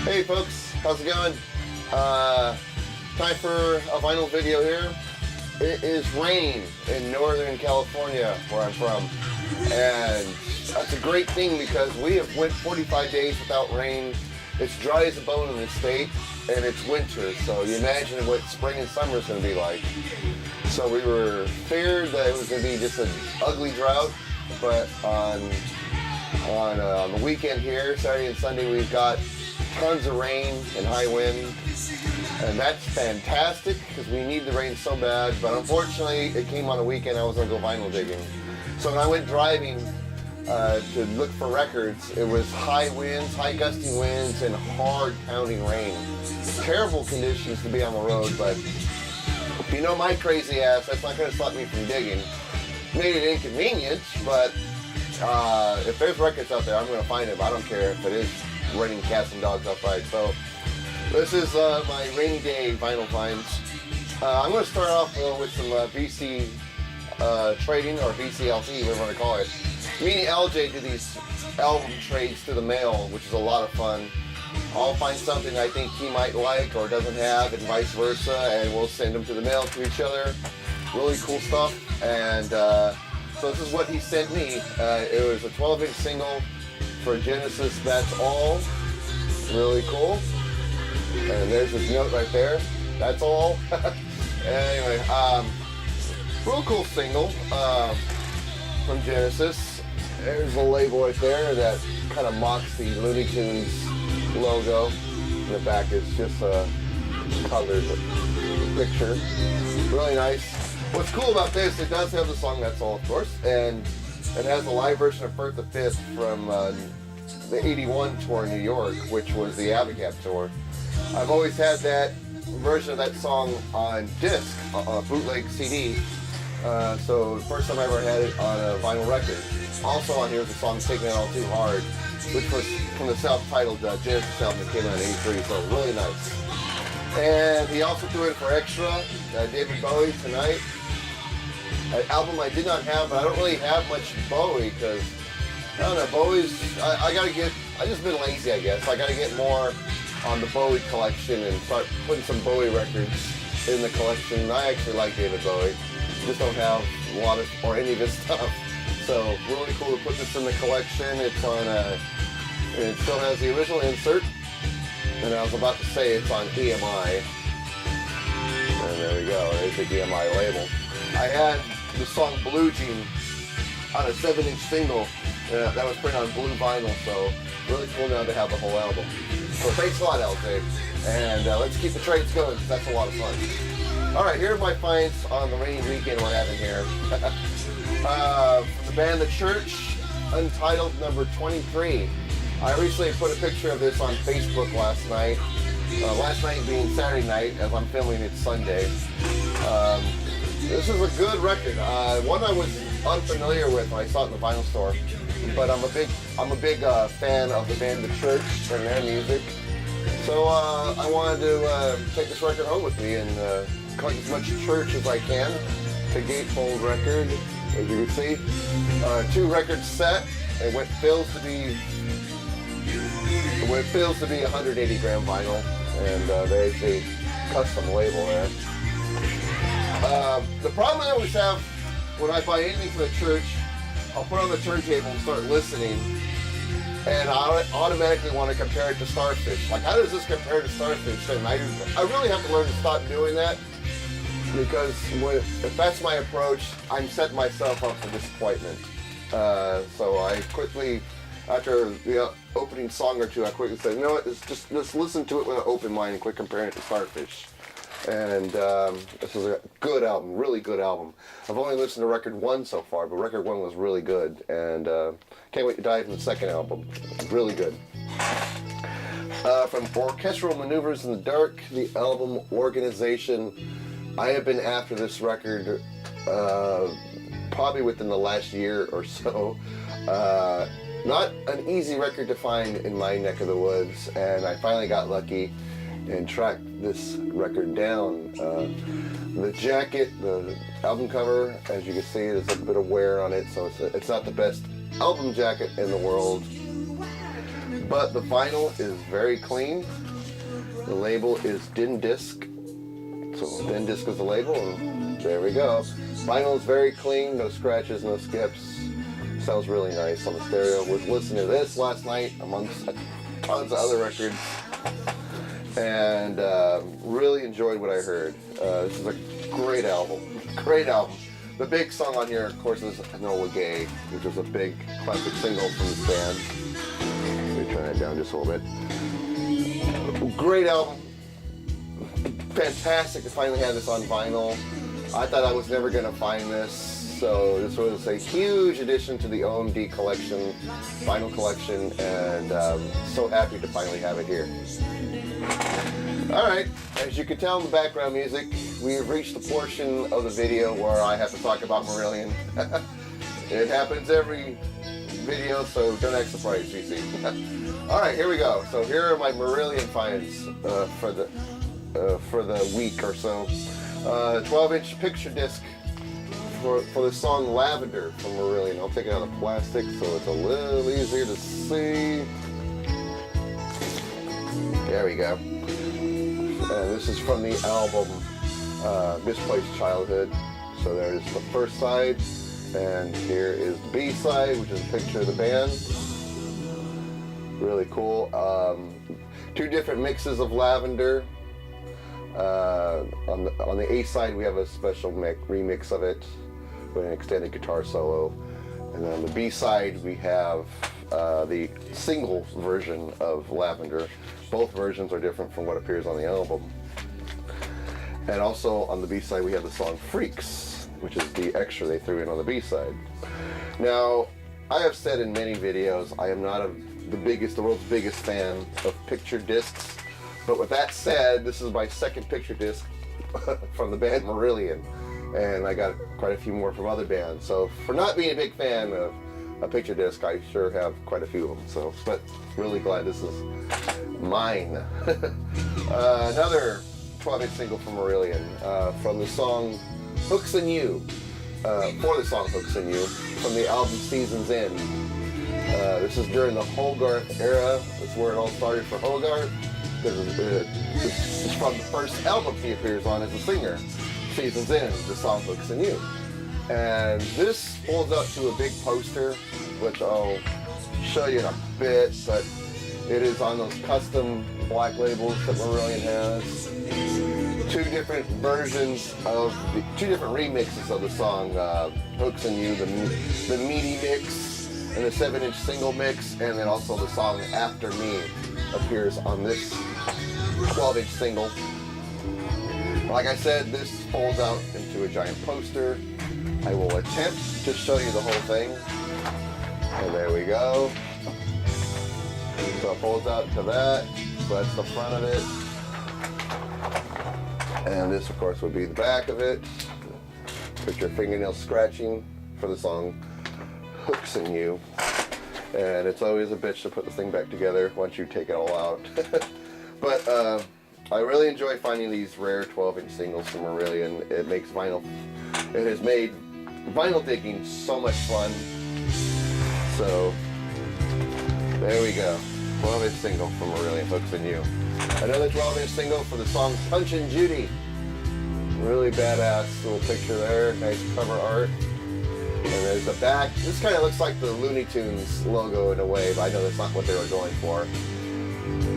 Hey folks, how's it going? Time for a vinyl video here. It is rain in Northern California, where I'm from. And that's a great thing because we have went 45 days without rain. It's dry as a bone in the state, and it's winter, so you imagine what spring and summer is going to be like. So we were feared that it was going to be just an ugly drought, but on the weekend here, Saturday and Sunday, we've got tons of rain and high wind, and that's fantastic because we need the rain so bad. But unfortunately, it came on a weekend. I was going to go vinyl digging, so when I went driving to look for records, it was high winds, high gusting winds, and hard pounding rain. Terrible conditions to be on the road, but you know my crazy ass, that's not going to stop me from digging. Made it inconvenient, but if there's records out there, I'm going to find them. I don't care if it is raining cats and dogs outside. So this is my rainy day vinyl finds. I'm going to start off with some VC trading, or VCLT, whatever you want to call it. Me and LJ do these album trades through the mail, which is a lot of fun. I'll find something I think he might like or doesn't have, and vice versa, and we'll send them to the mail to each other. Really cool stuff. And so this is what he sent me. It was a 12-inch single for Genesis, That's All. Really cool. And there's his note right there. That's all. Anyway, real cool single from Genesis. There's a label right there that kind of mocks the Looney Tunes logo. In the back is just a colored picture. Really nice. What's cool about this, it does have the song That's All, of course, and it has a live version of Bert the Fifth from the 81 tour in New York, which was the Abacab tour. I've always had that version of that song on disc, a bootleg CD. So the first time I ever had it on a vinyl record. Also on here is the song Taking It All Too Hard, which was from the self-titled Genesis album that came out in '83, so really nice. And he also threw in for extra, David Bowie, Tonight. An album I did not have, but I don't really have much Bowie because, I don't know, Bowie's, I just been lazy, I guess. I gotta get more on the Bowie collection and start putting some Bowie records in the collection. I actually like David Bowie, just don't have a lot of, or any of his stuff. So really cool to put this in the collection. It's on it still has the original insert, and I was about to say it's on EMI, and there we go, there's the EMI label. I had the song Blue Jean on a 7-inch single that was printed on blue vinyl, so really cool now to have the whole album. So thanks a lot, LJ, and let's keep the trades going because that's a lot of fun. Alright, here are my finds on the rainy weekend, what happened here. The band The Church, Untitled number 23. I recently put a picture of this on Facebook last night. Last night being Saturday night, as I'm filming it Sunday. This is a good record. One I was unfamiliar with when I saw it in the vinyl store, but I'm a big fan of the band The Church and their music. So I wanted to take this record home with me and collect as much church as I can. The gatefold record, as you can see. 2 record set. What feels to be 180 gram vinyl, and there's a custom label there. The problem I always have when I buy anything for the church, I'll put it on the turntable and start listening, and I automatically want to compare it to Starfish. Like, how does this compare to Starfish? And I really have to learn to stop doing that, because if that's my approach, I'm setting myself up for disappointment. So I quickly, after the opening song or two, I quickly said, you know what, just listen to it with an open mind and quit comparing it to Starfish. And this is a good album, really good album. I've only listened to record 1 so far, but record 1 was really good, and can't wait to dive into the second album. Really good. From Orchestral Maneuvers in the Dark, the album Organization. I have been after this record probably within the last year or so. Not an easy record to find in my neck of the woods, and I finally got lucky and tracked this record down. The jacket, the album cover, as you can see, there's a bit of wear on it, so it's not the best album jacket in the world. But the vinyl is very clean. The label is DIN Disc. So DIN Disc is the label, and there we go. Vinyl is very clean, no scratches, no skips. Sounds really nice on the stereo. Was listening to this last night amongst tons of other records, and really enjoyed what I heard. This is a great album. Great album. The big song on here, of course, is Enola Gay, which was a big classic single from this band. Let me turn that down just a little bit. Great album. Fantastic to finally have this on vinyl. I thought I was never going to find this, so this was a huge addition to the OMD collection, vinyl collection, and so happy to finally have it here. Alright, as you can tell in the background music, we have reached the portion of the video where I have to talk about Marillion. It happens every video, so don't act surprised, VC. Alright, here we go. So here are my Marillion finds for the week or so. 12-inch picture disc for the song Lavender from Marillion. I'll take it out of plastic so it's a little easier to see. There we go. And this is from the album Misplaced Childhood. So there's the first side, and here is the B side, which is a picture of the band. Really cool. Two different mixes of Lavender. On the A side, we have a special remix of it with an extended guitar solo, and then on the B side, we have the single version of Lavender. Both versions are different from what appears on the album. And also on the B side, we have the song Freaks, which is the extra they threw in on the B side. Now, I have said in many videos, I am not the world's biggest fan of picture discs. But with that said, this is my second picture disc from the band Marillion, and I got quite a few more from other bands. So for not being a big fan of a picture disc, I sure have quite a few of them. So, but really glad this is mine. Another 12-inch single from Marillion from the song Hooks in You, for the song Hooks in You, from the album Seasons End. This is during the Hogarth era. That's where it all started for Hogarth. This is from the first album he appears on as a singer, Seasons End, the song Hooks in You. And this holds up to a big poster, which I'll show you in a bit, but it is on those custom black labels that Marillion has. Two different versions of two different remixes of the song Hooks in You, the meaty mix and the 7-inch single mix, and then also the song After Me appears on this 12-inch single. Like I said, this folds out into a giant poster. I will attempt to show you the whole thing. And there we go. So it folds out to that. So that's the front of it. And this, of course, would be the back of it. Put your fingernail scratching for the song Hooks in You. And it's always a bitch to put the thing back together once you take it all out. But I really enjoy finding these rare 12-inch singles from Marillion. It makes vinyl, it has made vinyl digging so much fun. So there we go. 12-inch single from Marillion, Hooks in You. Another 12-inch single for the song Punchin' Judy. Really badass little picture there, nice cover art. And there's the back. This kind of looks like the Looney Tunes logo in a way, but I know that's not what they were going for.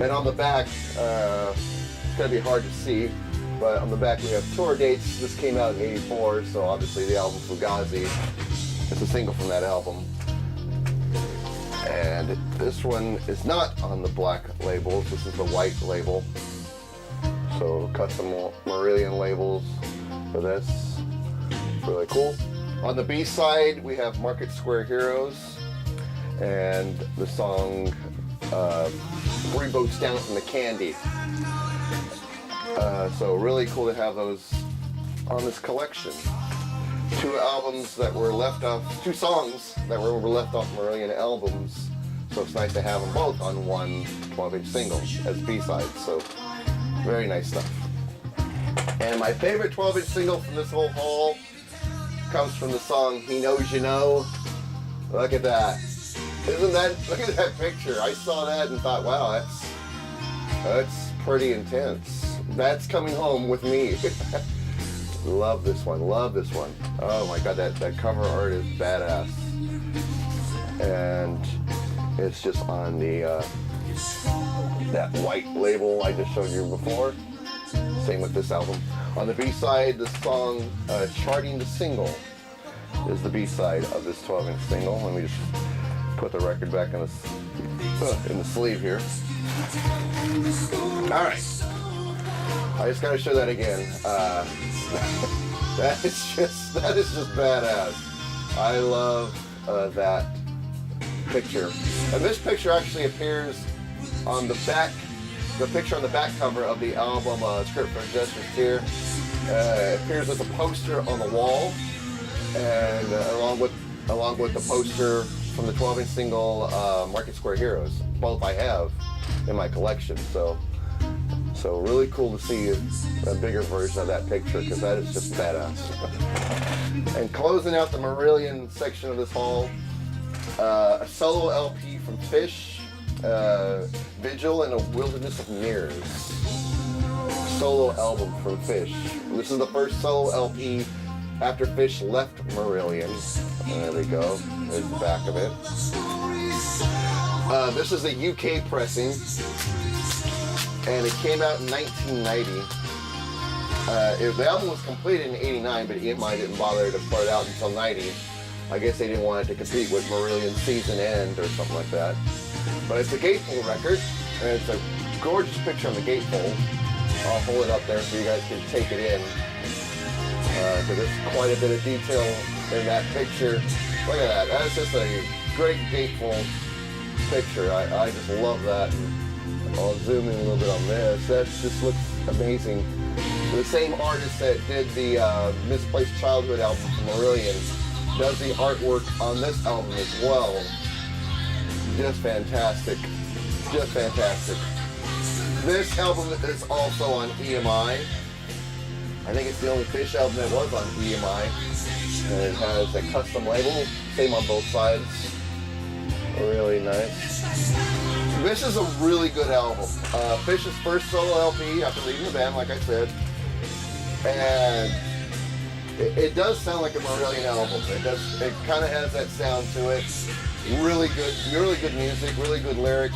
And on the back, it's going to be hard to see, but on the back we have tour dates. This came out in '84, so obviously the album Fugazi. It's a single from that album. And this one is not on the black labels. This is the white label. So custom Marillion labels for this. Really cool. On the B side, we have Market Square Heroes and the song 3 Boats Down from the Candy. So really cool to have those on this collection. Two songs that were left off Marillion albums. So it's nice to have them both on one 12-inch single as B-sides. So very nice stuff. And my favorite 12-inch single from this whole haul comes from the song He Knows You Know. Look at that. Isn't that, look at that picture. I saw that and thought, wow, that's pretty intense. That's coming home with me. Love this one, love this one. Oh my God, that cover art is badass. And it's just on the, that white label I just showed you before. Same with this album. On the B-side, the song Charting the Single is the B-side of this 12-inch single. Let me just put the record back in the sleeve here. All right. I just gotta show that again. That is just badass. I love that picture. And this picture actually appears on the back, the picture on the back cover of the album Script for a Jester's Tear. It appears as a poster on the wall, and along with the poster from the 12-inch single Market Square Heroes. Both I have in my collection, so really cool to see a bigger version of that picture, because that is just badass. And closing out the Marillion section of this haul, a solo LP from Phish, Vigil in a Wilderness of Mirrors. Solo album from Phish. This is the first solo LP after Phish left Marillion. There we go. There's the back of it. This is a UK pressing, and it came out in 1990. The album was completed in 89, but EMI didn't bother to put it out until 90. I guess they didn't want it to compete with Marillion's Season End or something like that. But it's a gatefold record, and it's a gorgeous picture on the gatefold. I'll hold it up there so you guys can take it in. Because there's quite a bit of detail in that picture. Look at that. That's just a great gatefold picture. I just love that. And I'll zoom in a little bit on this. That just looks amazing. The same artist that did the Misplaced Childhood album from Marillion does the artwork on this album as well. Just fantastic. Just fantastic. This album is also on EMI. I think it's the only Phish album that was on EMI. And it has a custom label, same on both sides. Really nice. This is a really good album. Phish's first solo LP after leaving the band, like I said. And it does sound like a Marillion album. It kind of has that sound to it. Really good music, really good lyrics.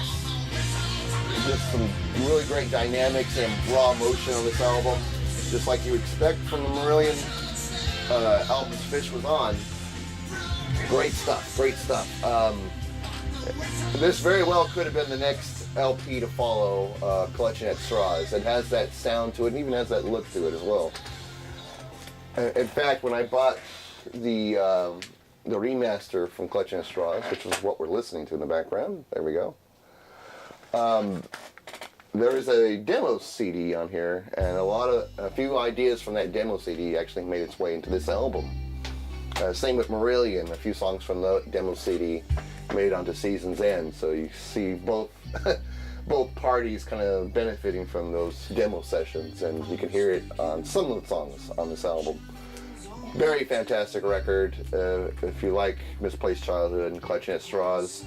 Just some really great dynamics and raw emotion on this album, just like you expect from the Marillion albums Phish was on. Great stuff, great stuff. This very well could have been the next LP to follow, Collection at Straws. It has that sound to it, and even has that look to it as well. In fact, when I bought the remaster from Collection at Straws, which is what we're listening to in the background, there we go. There is a demo CD on here, and a few ideas from that demo CD actually made its way into this album. Same with Marillion, a few songs from the demo CD made it onto Season's End, so you see both both parties kind of benefiting from those demo sessions, and you can hear it on some of the songs on this album. Very fantastic record. If you like Misplaced Childhood and Collection at Straws,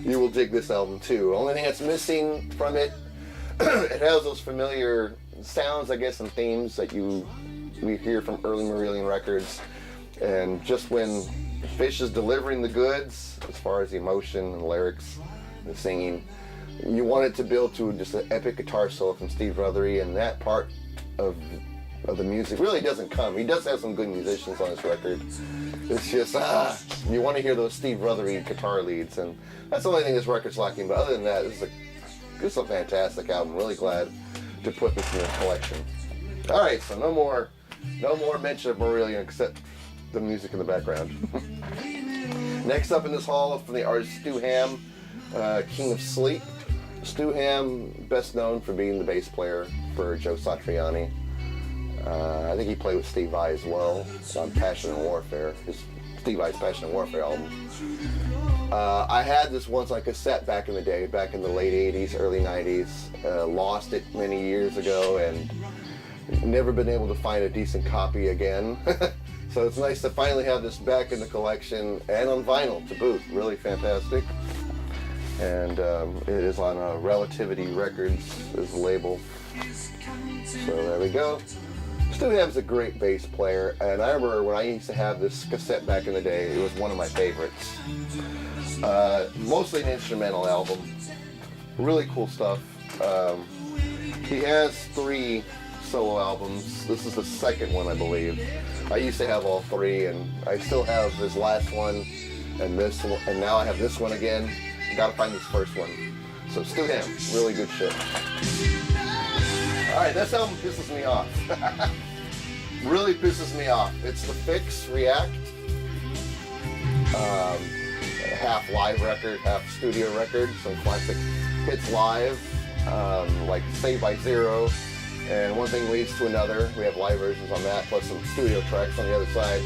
you will dig this album too. Only thing that's missing from it, it has those familiar sounds, I guess, and themes that we hear from early Marillion records. And just when Phish is delivering the goods, as far as the emotion and lyrics, the singing, you want it to build to just an epic guitar solo from Steve Rothery, and that part of the music really doesn't come. He does have some good musicians on this record. It's just, you want to hear those Steve Rothery guitar leads, and that's the only thing this record's lacking. But other than that, this is a fantastic album. Really glad to put this in the collection. All right, so no more mention of Marillion except the music in the background. Next up in this haul from the artist Stu Hamm, King of Sleep. Stu Hamm, best known for being the bass player for Joe Satriani. I think he played with Steve Vai as well on Passion and Warfare, his Steve Vai's Passion and Warfare album. I had this once on cassette back in the day, back in the late 80s, early 90s. Lost it many years ago and never been able to find a decent copy again. So it's nice to finally have this back in the collection and on vinyl to boot. Really fantastic. and it is on Relativity Records is the label. So there we go. Stu Hamm's a great bass player, and I remember when I used to have this cassette back in the day, it was one of my favorites. Mostly an instrumental album. Really cool stuff. He has 3 solo albums. This is the second one, I believe. I used to have all 3, and I still have his last one and this one, and now I have this one again. Gotta find this first one. So Stu Hamm, really good shit. Alright, this album pisses me off. Really pisses me off. It's the Fix React. Half live record, half studio record. Some classic hits live, like Saved by Zero. And one thing leads to another. We have live versions on that, plus some studio tracks on the other side.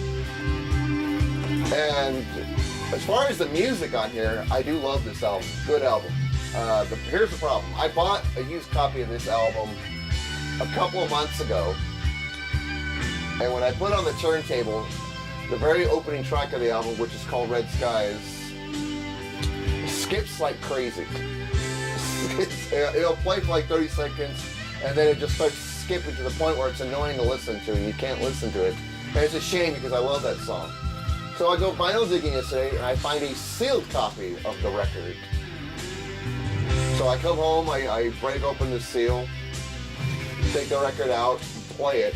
And as far as the music on here, I do love this album. Good album. Here's the problem. I bought a used copy of this album a couple of months ago, and when I put it on the turntable, the very opening track of the album, which is called Red Skies, skips like crazy. It'll play for like 30 seconds, and then it just starts skipping to the point where it's annoying to listen to, and you can't listen to it. And it's a shame because I love that song. So I go vinyl digging yesterday, and I find a sealed copy of the record. So I come home, I break open the seal, take the record out, play it.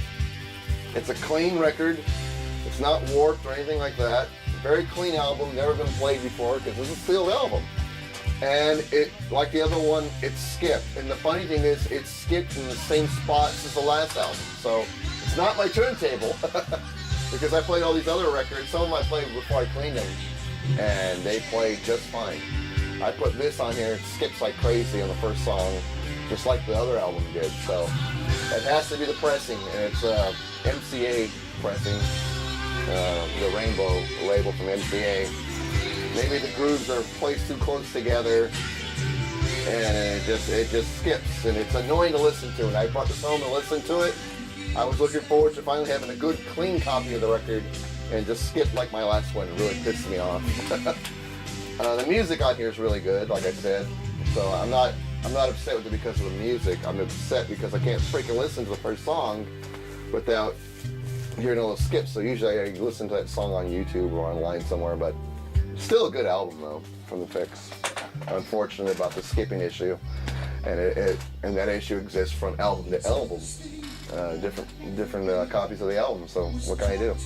It's a clean record. It's not warped or anything like that. Very clean album, never been played before because it's a sealed album. And it, like the other one, it's skipped. And the funny thing is, it's skipped in the same spots as the last album. So it's not my turntable because I played all these other records. Some of them I played before I cleaned them, and they played just fine. I put this on here, it skips like crazy on the first song, just like the other album did. So it has to be the pressing, and it's MCA pressing, the Rainbow label from MCA. Maybe the grooves are placed too close together, and it just skips, and it's annoying to listen to. And I brought this home to listen to it. I was looking forward to finally having a good, clean copy of the record, and just skipped like my last one. It really pissed me off. The music on here is really good, like I said. So I'm not upset with it because of the music. I'm upset because I can't freaking listen to the first song without hearing all the skips. So usually I listen to that song on YouTube or online somewhere, but still a good album though from the Fix. Unfortunate about the skipping issue, and that issue exists from album to album. Different copies of the album. So what can I do?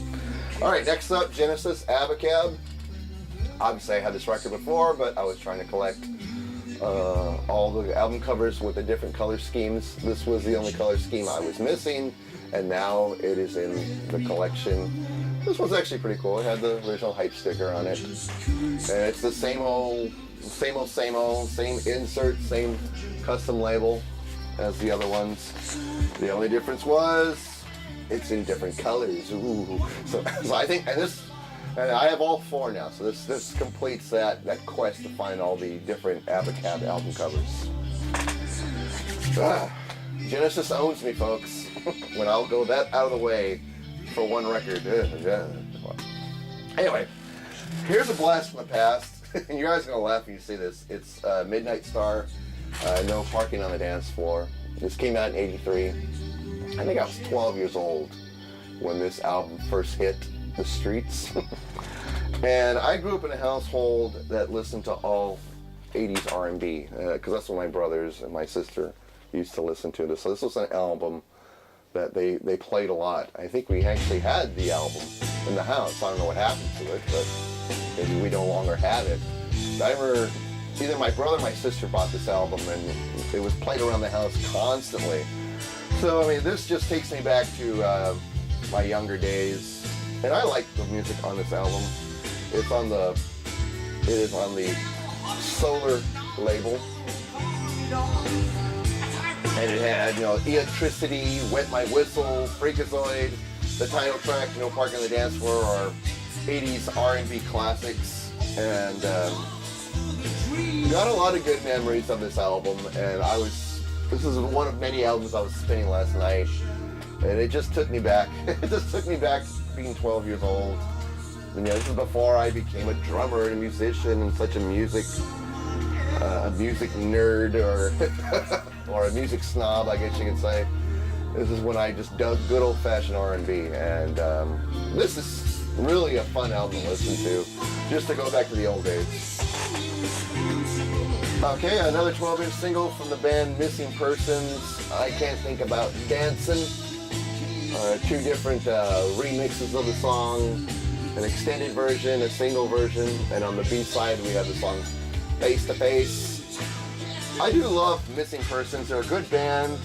All right, next up, Genesis Abacab. Obviously, I had this record before, but I was trying to collect all the album covers with the different color schemes. This was the only color scheme I was missing, and now it is in the collection. This one's actually pretty cool. It had the original Hype sticker on it, and it's the same insert, same custom label as the other ones. The only difference was it's in different colors. Ooh. So I think, and I have all 4 now, so this completes that quest to find all the different Abacab album covers. Genesis owns me, folks. When I'll go that out of the way for one record. Anyway, here's a blast from the past. And you guys are going to laugh when you see this. It's Midnight Star, No Parking on the Dance Floor. This came out in '83. I think I was 12 years old when this album first hit the streets. And I grew up in a household that listened to all 80s R&B, because that's what my brothers and my sister used to listen to. So this was an album that they played a lot. I think we actually had the album in the house. I don't know what happened to it, but maybe we no longer have it. But I remember either my brother or my sister bought this album, and it was played around the house constantly. So, I mean, this just takes me back to my younger days. And I like the music on this album. It is on the Solar label. And it had, Electricity, Wet My Whistle, Freakazoid, the title track, No Parking on the Dance Floor, are 80s R&B classics. And got a lot of good memories of this album. And this is one of many albums I was spinning last night. And it just took me back. It just took me back being 12 years old. And this is before I became a drummer and a musician and such a music a music nerd or a music snob, I guess you could say. This is when I just dug good old-fashioned R&B, and this is really a fun album to listen to, just to go back to the old days. Okay, another 12-inch single from the band Missing Persons, I Can't Think About Dancing. Two different remixes of the song, an extended version, a single version, and on the B-side we have the song Face to Face. I do love Missing Persons. They're a good band.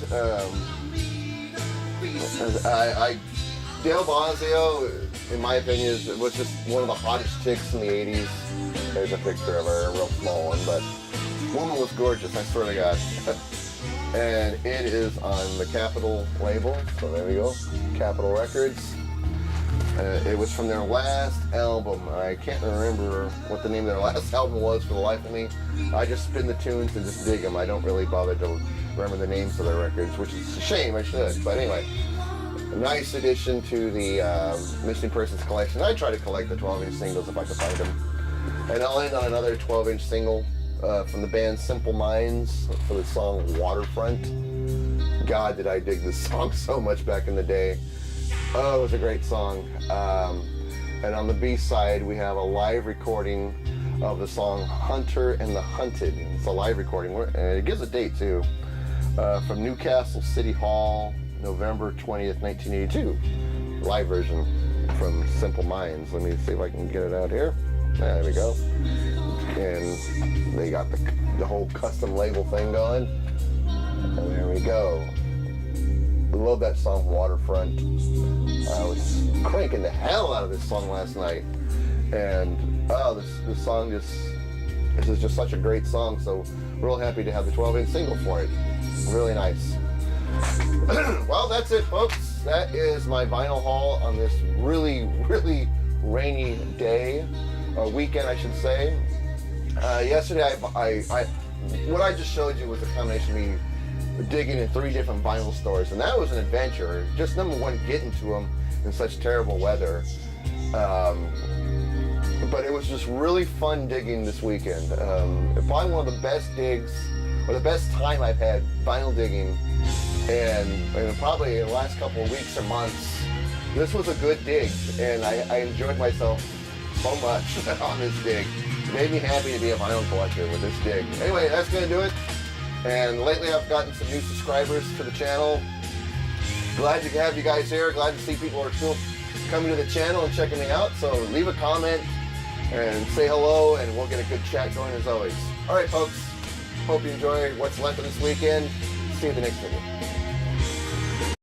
Dale Bozzio, in my opinion, was just one of the hottest chicks in the 80s. There's a picture of her, a real small one, but woman was gorgeous, I swear to God. And it is on the Capitol label, so there we go, Capitol Records. It was from their last album. I can't remember what the name of their last album was for the life of me. I just spin the tunes and just dig them. I don't really bother to remember the names of their records, which is a shame, I should. But anyway, a nice addition to the Missing Persons collection. I try to collect the 12-inch singles if I can find them. And I'll end on another 12-inch single from the band Simple Minds for the song Waterfront. God, did I dig this song so much back in the day. Oh, it was a great song. And on the B-side, we have a live recording of the song Hunter and the Hunted. It's a live recording, and it gives a date too. From Newcastle City Hall, November 20th, 1982. Live version from Simple Minds. Let me see if I can get it out here. There we go. And they got the whole custom label thing going. And there we go. I love that song, Waterfront. I was cranking the hell out of this song last night. And, this song this is just such a great song, so real happy to have the 12-inch single for it. Really nice. Well, that's it, folks. That is my vinyl haul on this really, really rainy day. Weekend, I should say. Yesterday, what I just showed you was a combination of me digging in 3 different vinyl stores, and that was an adventure. Just number one, getting to them in such terrible weather. But it was just really fun digging this weekend. Probably one of the best digs, or the best time I've had vinyl digging, and probably in the last couple of weeks or months. This was a good dig, and I enjoyed myself so much on this dig. It made me happy to be a vinyl collector with this dig. Anyway, that's going to do it. And lately I've gotten some new subscribers to the channel. Glad to have you guys here. Glad to see people are still coming to the channel and checking me out. So leave a comment and say hello, and we'll get a good chat going as always. All right, folks. Hope you enjoy what's left of this weekend. See you at the next video.